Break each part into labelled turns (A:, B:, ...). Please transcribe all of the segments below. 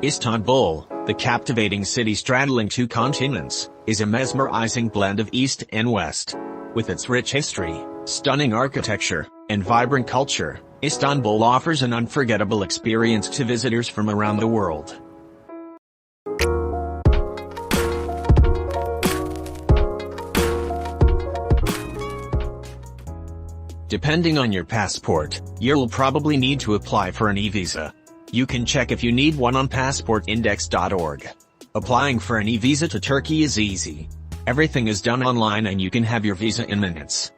A: Istanbul, the captivating city straddling two continents, is a mesmerizing blend of East and West. With its rich history, stunning architecture, and vibrant culture, Istanbul offers an unforgettable experience to visitors from around the world. Depending on your passport, you'll probably need to apply for an e-visa. You can check if you need one on passportindex.org. Applying for an e-visa to Turkey is easy. Everything is done online and you can have your visa in minutes.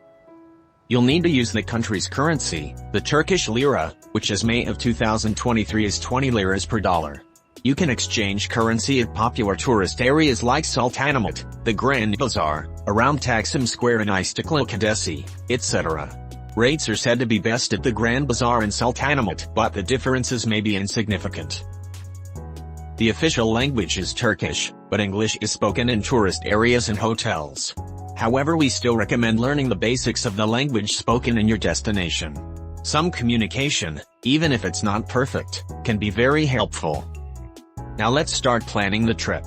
A: You'll need to use the country's currency, the Turkish lira, which as May of 2023 is 20 liras per dollar. You can exchange currency at popular tourist areas like Sultanahmet, the Grand Bazaar, around Taksim Square in Istanbul Caddesi, etc. Rates are said to be best at the Grand Bazaar in Sultanahmet, but the differences may be insignificant. The official language is Turkish, but English is spoken in tourist areas and hotels. However, we still recommend learning the basics of the language spoken in your destination. Some communication, even if it's not perfect, can be very helpful. Now let's start planning the trip.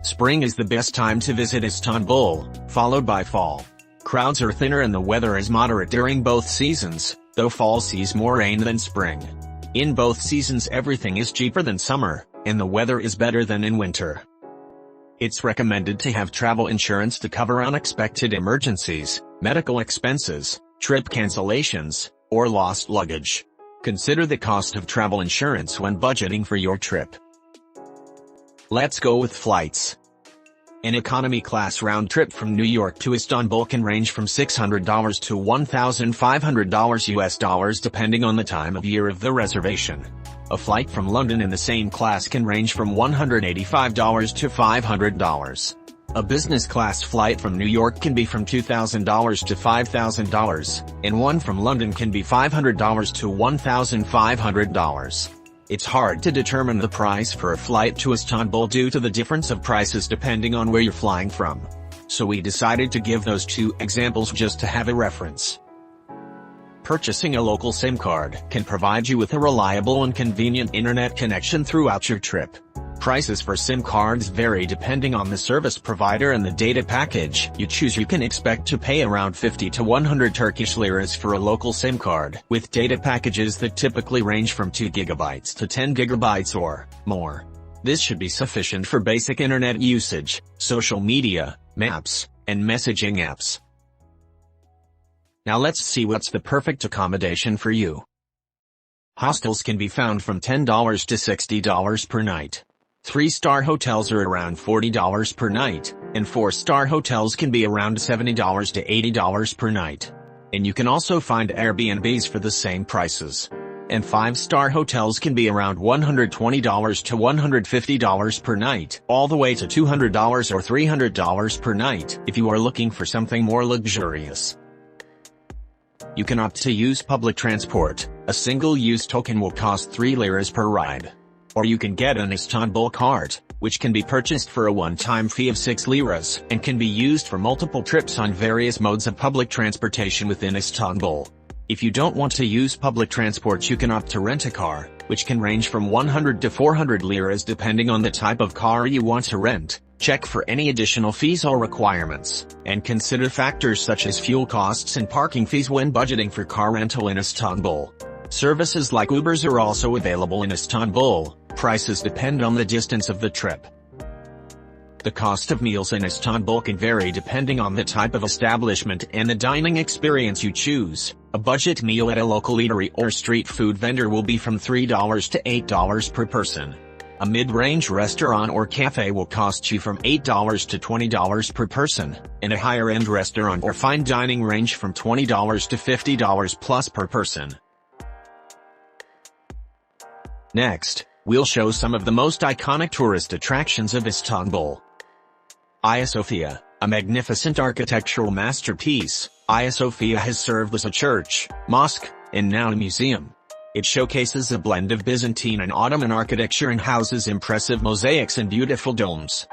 A: Spring is the best time to visit Istanbul, followed by fall. Crowds are thinner and the weather is moderate during both seasons, though fall sees more rain than spring. In both seasons everything is cheaper than summer, and the weather is better than in winter. It's recommended to have travel insurance to cover unexpected emergencies, medical expenses, trip cancellations, or lost luggage. Consider the cost of travel insurance when budgeting for your trip. Let's go with flights. An economy class round trip from New York to Istanbul can range from $600 to $1,500 US depending on the time of year of the reservation. A flight from London in the same class can range from $185 to $500. A business class flight from New York can be from $2,000 to $5,000, and one from London can be $500 to $1,500. It's hard to determine the price for a flight to Istanbul due to the difference of prices depending on where you're flying from. So we decided to give those two examples just to have a reference. Purchasing a local SIM card can provide you with a reliable and convenient internet connection throughout your trip. Prices for SIM cards vary depending on the service provider and the data package you choose. You can expect to pay around 50 to 100 Turkish liras for a local SIM card, with data packages that typically range from 2 GB to 10 GB or more. This should be sufficient for basic internet usage, social media, maps, and messaging apps. Now let's see what's the perfect accommodation for you. Hostels can be found from $10 to $60 per night. 3-star hotels are around $40 per night, and 4-star hotels can be around $70 to $80 per night. And you can also find Airbnbs for the same prices. And 5-star hotels can be around $120 to $150 per night, all the way to $200 or $300 per night if you are looking for something more luxurious. You can opt to use public transport. A single-use token will cost 3 liras per ride. Or you can get an Istanbul card, which can be purchased for a one-time fee of 6 liras, and can be used for multiple trips on various modes of public transportation within Istanbul. If you don't want to use public transport, you can opt to rent a car, which can range from 100 to 400 liras depending on the type of car you want to rent. Check for any additional fees or requirements, and consider factors such as fuel costs and parking fees when budgeting for car rental in Istanbul. Services like Ubers are also available in Istanbul. Prices depend on the distance of the trip. The cost of meals in Istanbul can vary depending on the type of establishment and the dining experience you choose. A budget meal at a local eatery or street food vendor will be from $3 to $8 per person. A mid-range restaurant or cafe will cost you from $8 to $20 per person, and a higher-end restaurant or fine dining range from $20 to $50 plus per person. Next, we'll show some of the most iconic tourist attractions of Istanbul. Hagia Sophia, a magnificent architectural masterpiece, Hagia Sophia has served as a church, mosque, and now a museum. It showcases a blend of Byzantine and Ottoman architecture and houses impressive mosaics and beautiful domes.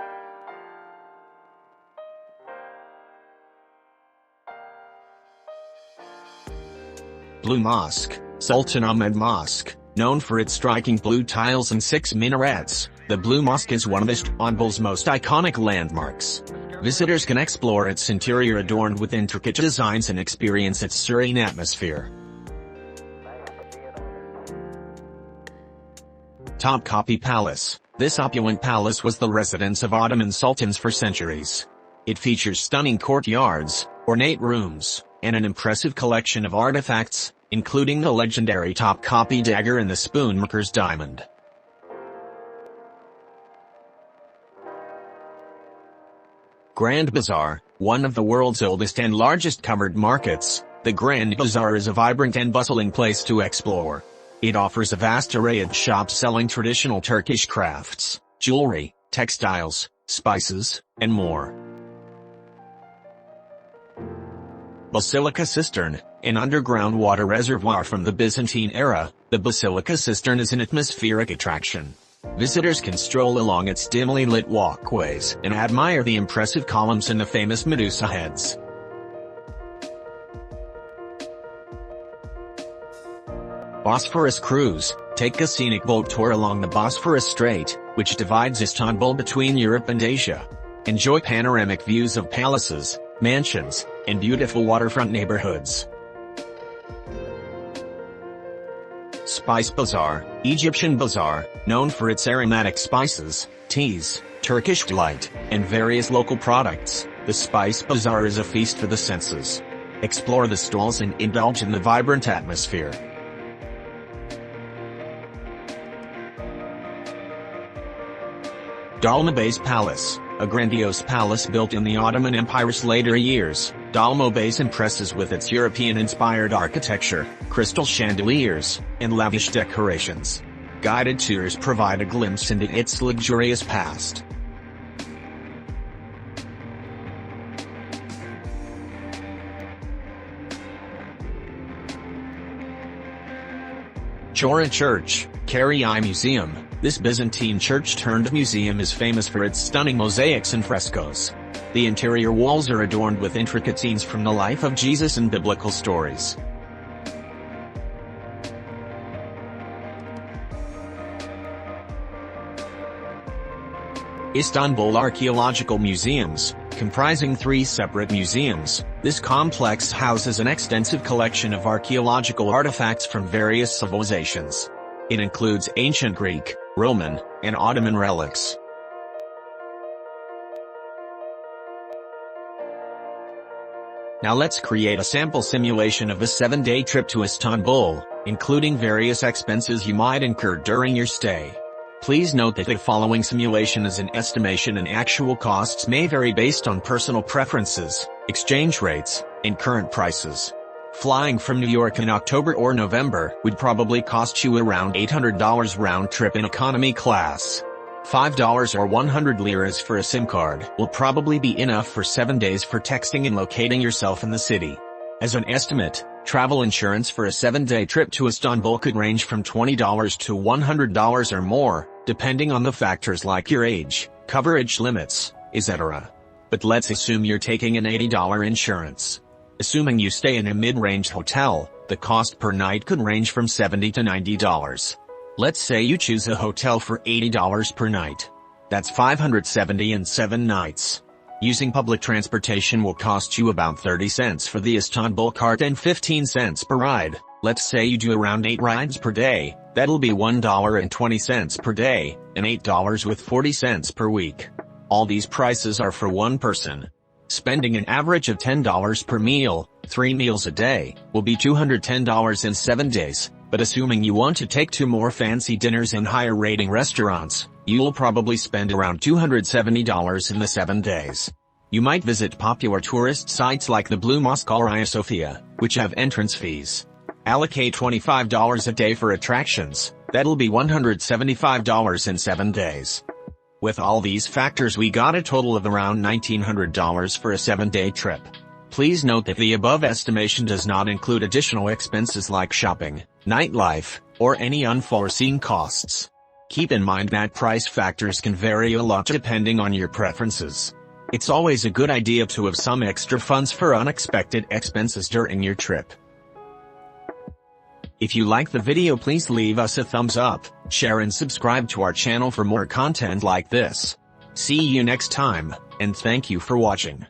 A: Blue Mosque, Sultan Ahmed Mosque, known for its striking blue tiles and 6 minarets, The Blue Mosque is one of Istanbul's most iconic landmarks. Visitors can explore its interior adorned with intricate designs and experience its serene atmosphere. Topkapi Palace. This opulent palace was the residence of Ottoman sultans for centuries. It features stunning courtyards, ornate rooms, and an impressive collection of artifacts, including the legendary Topkapi dagger and the spoonmaker's diamond. Grand Bazaar, one of the world's oldest and largest covered markets, the Grand Bazaar is a vibrant and bustling place to explore. It offers a vast array of shops selling traditional Turkish crafts, jewelry, textiles, spices, and more. Basilica Cistern, an underground water reservoir from the Byzantine era, the Basilica Cistern is an atmospheric attraction. Visitors can stroll along its dimly lit walkways and admire the impressive columns and the famous Medusa heads. Bosphorus Cruise. Take a scenic boat tour along the Bosphorus Strait, which divides Istanbul between Europe and Asia. Enjoy panoramic views of palaces, mansions, and beautiful waterfront neighborhoods. Spice Bazaar. Egyptian Bazaar, known for its aromatic spices, teas, Turkish delight, and various local products, the Spice Bazaar is a feast for the senses. Explore the stalls and indulge in the vibrant atmosphere. Dolmabey's Palace. A grandiose palace built in the Ottoman Empire's later years, Dolmabey's impresses with its European-inspired architecture, crystal chandeliers, and lavish decorations. Guided tours provide a glimpse into its luxurious past. Chora Church, Kari Museum. This Byzantine church-turned-museum is famous for its stunning mosaics and frescoes. The interior walls are adorned with intricate scenes from the life of Jesus and biblical stories. Istanbul Archaeological Museums. Comprising 3 separate museums, this complex houses an extensive collection of archaeological artifacts from various civilizations. It includes ancient Greek, Roman, and Ottoman relics. Now let's create a sample simulation of a 7-day trip to Istanbul, including various expenses you might incur during your stay. Please note that the following simulation is an estimation and actual costs may vary based on personal preferences, exchange rates, and current prices. Flying from New York in October or November would probably cost you around $800 round trip in economy class. $5 or 100 liras for a SIM card will probably be enough for 7 days for texting and locating yourself in the city. As an estimate, travel insurance for a 7-day trip to Istanbul could range from $20 to $100 or more, depending on the factors like your age, coverage limits, etc. But let's assume you're taking an $80 insurance. Assuming you stay in a mid-range hotel, the cost per night could range from $70 to $90. Let's say you choose a hotel for $80 per night. That's $570 in 7 nights. Using public transportation will cost you about 30 cents for the Istanbul cart and 15 cents per ride. Let's say you do around 8 rides per day, that'll be $1.20 per day, and $8 with 40 cents per week. All these prices are for one person. Spending an average of $10 per meal, 3 meals a day, will be $210 in 7 days, but assuming you want to take 2 more fancy dinners in higher rating restaurants, you'll probably spend around $270 in the 7 days. You might visit popular tourist sites like the Blue Mosque or Hagia Sophia, which have entrance fees. Allocate $25 a day for attractions, that'll be $175 in 7 days. With all these factors we got a total of around $1,900 for a 7-day trip. Please note that the above estimation does not include additional expenses like shopping, nightlife, or any unforeseen costs. Keep in mind that price factors can vary a lot depending on your preferences. It's always a good idea to have some extra funds for unexpected expenses during your trip. If you like the video, please leave us a thumbs up, share and subscribe to our channel for more content like this. See you next time, and thank you for watching.